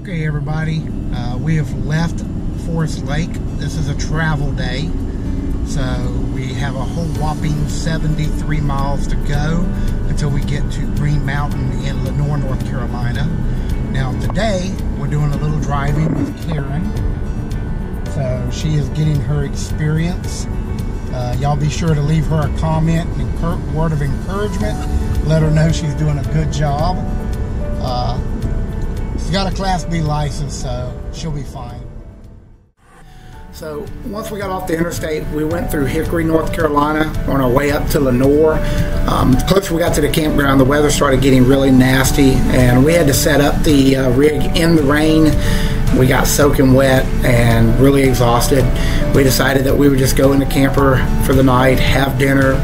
Okay, everybody, we have left Forest Lake. This is a travel day, so we have a whole whopping 73 miles to go until we get to Green Mountain in Lenoir, North Carolina. Now today we're doing a little driving with Karen, so she is getting her experience. Y'all be sure to leave her a comment and word of encouragement. Let her know she's doing a good job. She's got a Class B license, so she'll be fine. So once we got off the interstate, we went through Hickory, North Carolina on our way up to Lenoir. The closer we got to the campground, the weather started getting really nasty, and we had to set up the rig in the rain. We got soaking wet and really exhausted. We decided that we would just go in the camper for the night, have dinner.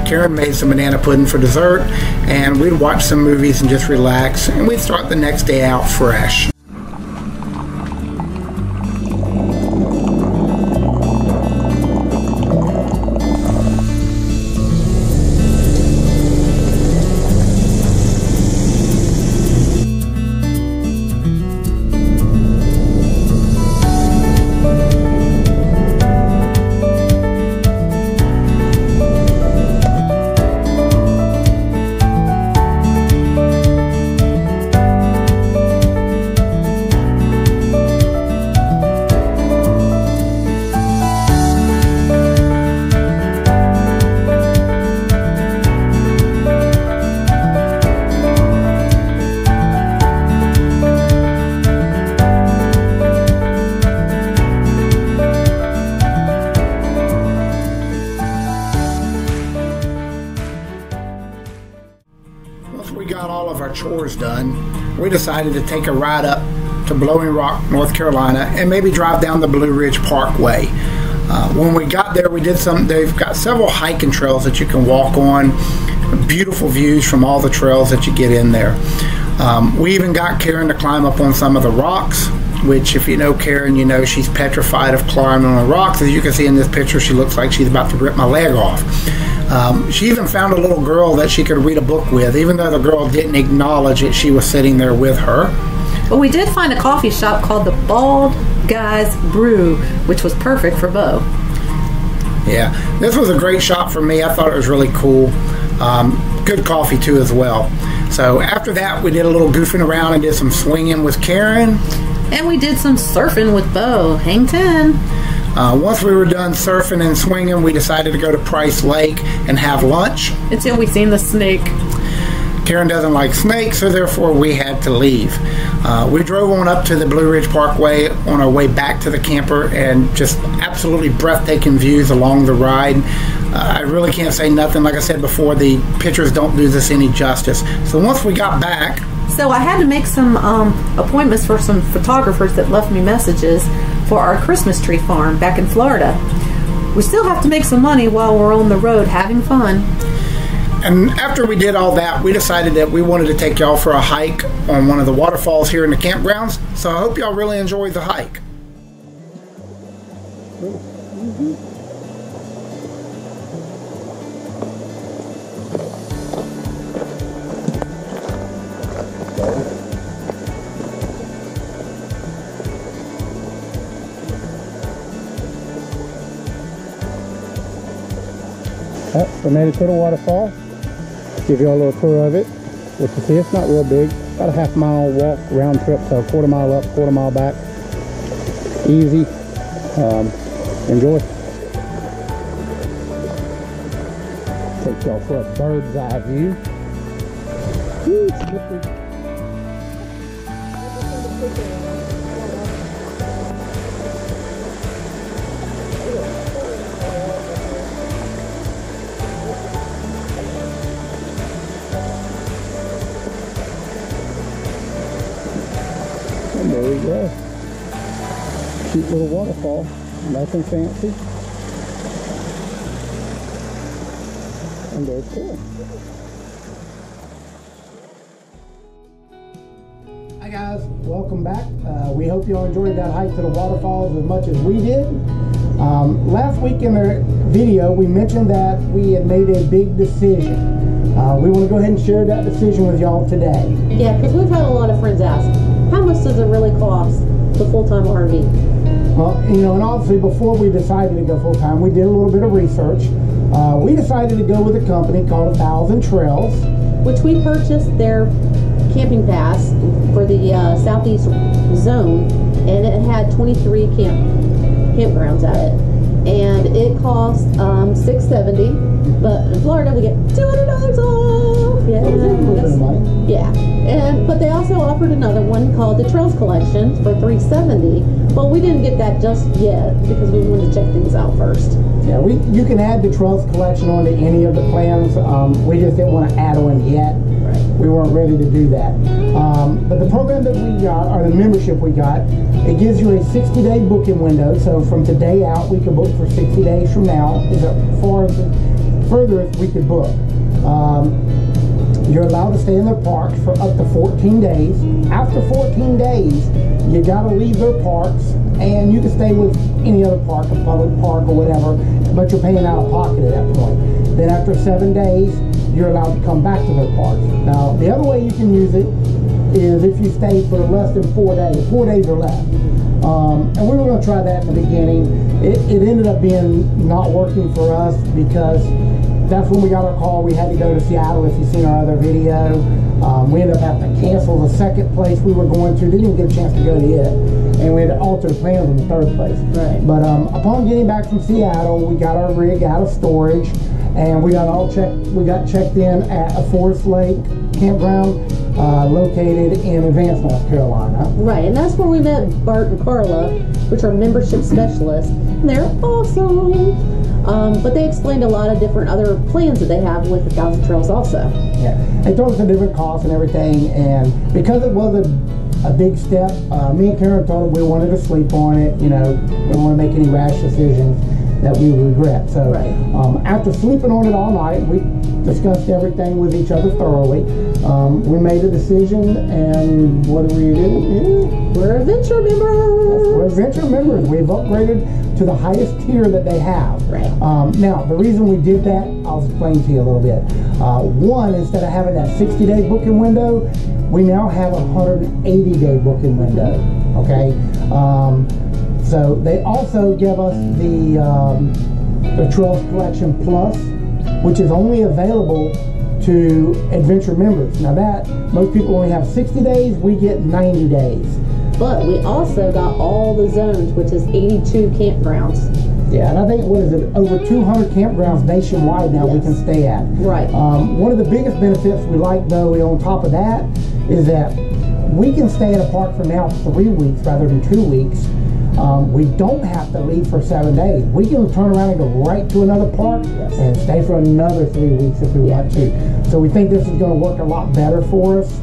Karen made some banana pudding for dessert, and we'd watch some movies and just relax, and we'd start the next day out fresh. We got all of our chores done. We decided to take a ride up to Blowing Rock, North Carolina, and maybe drive down the Blue Ridge Parkway. When we got there, we did they've got several hiking trails that you can walk on. Beautiful views from all the trails that you get in there. We even got Karen to climb up on some of the rocks, which if you know Karen, you know she's petrified of climbing on the rocks. As you can see in this picture, she looks like she's about to rip my leg off. She even found a little girl that she could read a book with, even though the girl didn't acknowledge it. She was sitting there with her. But we did find a coffee shop called the Bald Guy's Brew, which was perfect for Bo. Yeah, this was a great shop for me. I thought it was really cool. Good coffee too as well. So after that, we did a little goofing around and did some swinging with Karen. And we did some surfing with Bo. Hang 10. Once we were done surfing and swinging, we decided to go to Price Lake and have lunch. Until we seen the snake. Karen doesn't like snakes, so therefore we had to leave. We drove on up to the Blue Ridge Parkway on our way back to the camper, and just absolutely breathtaking views along the ride. I really can't say nothing. Like I said before, the pictures don't do this any justice. So once we got back... So I had to make some appointments for some photographers that left me messages for our Christmas tree farm back in Florida. We still have to make some money while we're on the road having fun. And after we did all that, we decided that we wanted to take y'all for a hike on one of the waterfalls here in the campgrounds. So I hope y'all really enjoyed the hike. We made it to the waterfall. Give you a little tour of it. What you see, it's not real big. About a half-mile walk round trip, so a quarter mile up, quarter mile back. Easy. Enjoy. Take y'all for a bird's eye view. Woo, slippery. And there we go. Cute little waterfall. Nothing fancy. And there's Karen. Hi guys, welcome back. We hope you all enjoyed that hike to the waterfalls as much as we did. Last week in the video, we mentioned that we had made a big decision. We want to go ahead and share that decision with y'all today. Yeah, because we've had a lot of friends ask, how much does it really cost the full-time RV? Well, you know, and obviously before we decided to go full-time, we did a little bit of research. We decided to go with a company called 1,000 Trails, which we purchased their camping pass for the southeast zone, and it had 23 campgrounds at it, and it cost $670, but in Florida we get $200 off. But they also offered another one called the Trails Collection for $370, but we didn't get that just yet because we wanted to check things out first. Yeah, you can add the Trails Collection onto any of the plans. We just didn't want to add one yet. Right. We weren't ready to do that. But the program that we got, or the membership we got, it gives you a 60-day booking window. So from today out, we can book for 60 days from now. Is as far as the furthest we could book. You're allowed to stay in their parks for up to 14 days. After 14 days, you got to leave their parks, and you can stay with any other park, a public park or whatever, but you're paying out of pocket at that point. Then after 7 days, you're allowed to come back to their parks. Now, the other way you can use it is if you stay for less than 4 days, 4 days or less. And we were going to try that in the beginning. It ended up being not working for us because that's when we got our call. We had to go to Seattle, if you've seen our other video. We ended up having to cancel the second place we were going to. Didn't even get a chance to go to it. And we had to alter the plans in the third place. Right. But upon getting back from Seattle, we got our rig out of storage, and we got checked in at a Forest Lake campground located in Advance, North Carolina. Right, and that's where we met Bart and Carla, which are membership specialists. And they're awesome. But they explained a lot of different other plans that they have with 1,000 Trails also. Yeah, they told us the different costs and everything, and because it was a big step, me and Karen told them we wanted to sleep on it. You know, we don't want to make any rash decisions that we would regret. So after sleeping on it all night, we discussed everything with each other thoroughly. We made a decision, and what do we do? We're adventure members. We're adventure members. We've upgraded to the highest tier that they have. Right. Now, the reason we did that, I'll explain to you a little bit. One, instead of having that 60-day booking window, we now have a 180-day booking window. Okay. So they also give us the Trails Collection Plus, which is only available to adventure members. Now that, most people only have 60 days, we get 90 days. But we also got all the zones, which is 82 campgrounds. Yeah, and I think, what is it, over 200 campgrounds nationwide now we can stay at. Right. One of the biggest benefits we like, though, on top of that, is that we can stay at a park for now 3 weeks rather than 2 weeks. We don't have to leave for 7 days. We can turn around and go right to another park and stay for another 3 weeks if we want to. So we think this is going to work a lot better for us,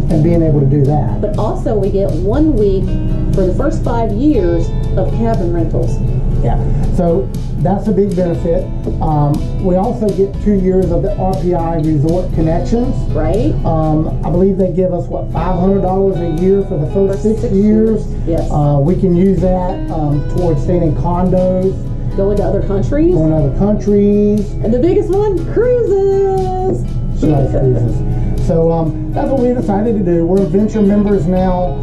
and being able to do that. But also we get 1 week for the first 5 years of cabin rentals. Yeah, so that's a big benefit. We also get 2 years of the RPI Resort Connections. Right. I believe they give us, what, $500 a year for the first 6 years? Yes. We can use that towards staying in condos. Going to other countries. Going to other countries. And the biggest one, cruises. She likes cruises. So that's what we decided to do. We're adventure members now.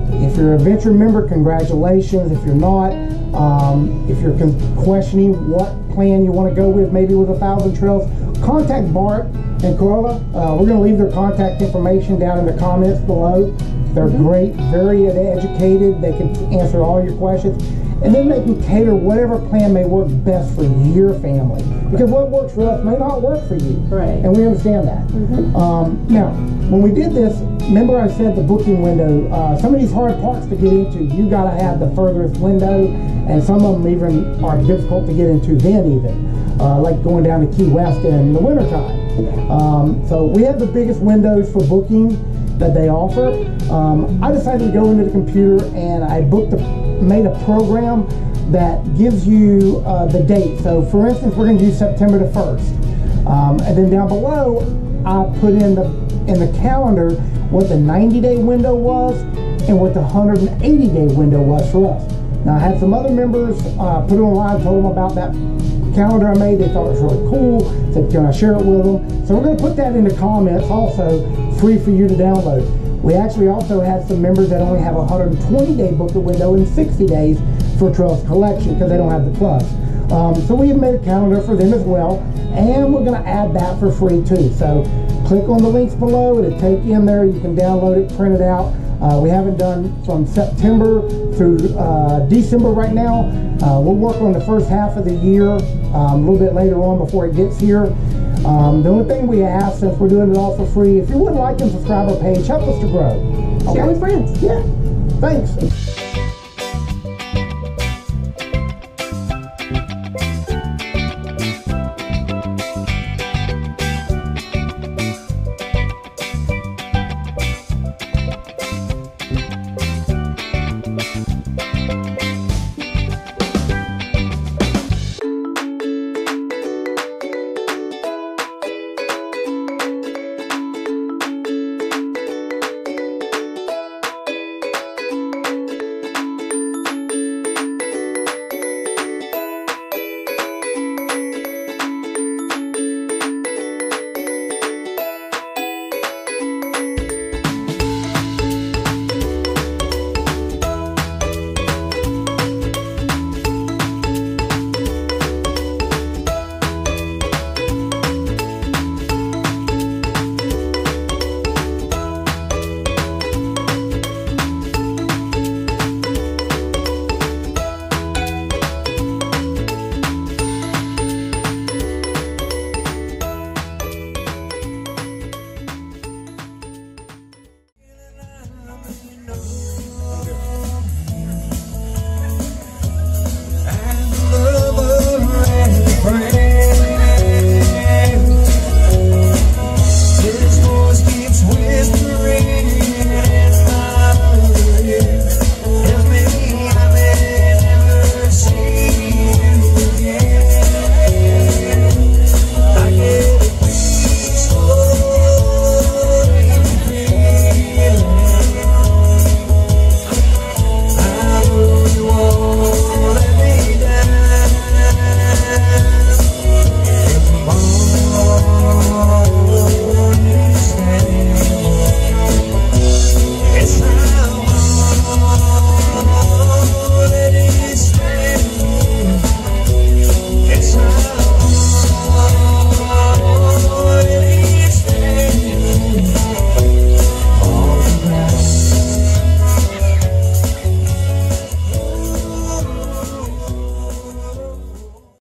If you're an adventure member, congratulations. If you're not, if you're questioning what plan you want to go with, maybe with 1,000 Trails, contact Bart and Carla. We're going to leave their contact information down in the comments below. They're great, very educated. They can answer all your questions. And then they can cater whatever plan may work best for your family. Because what works for us may not work for you. Right. And we understand that. Now, when we did this, remember I said the booking window, some of these hard parks to get into, you got to have the furthest window, and some of them even are difficult to get into then even, like going down to Key West in the wintertime. So we have the biggest windows for booking that they offer. I decided to go into the computer and I made a program that gives you the date. So for instance, we're going to use September the 1st. And then down below, I put in the calendar what the 90-day window was and what the 180-day window was for us. Now I had some other members put it online, told them about that calendar I made. They thought it was really cool, said can I share it with them. So we're going to put that in the comments also, free for you to download. We actually also had some members that only have a 120-day booking window and 60 days for trails collection because they don't have the clubs. So we have made a calendar for them as well, and we're going to add that for free too. So click on the links below, it'll take you in there. You can download it, print it out. We haven't done from September through December right now. We'll work on the first half of the year a little bit later on before it gets here. The only thing we ask, since we're doing it all for free, if you would like and subscribe our page, help us to grow. Share with friends. Yeah. Thanks.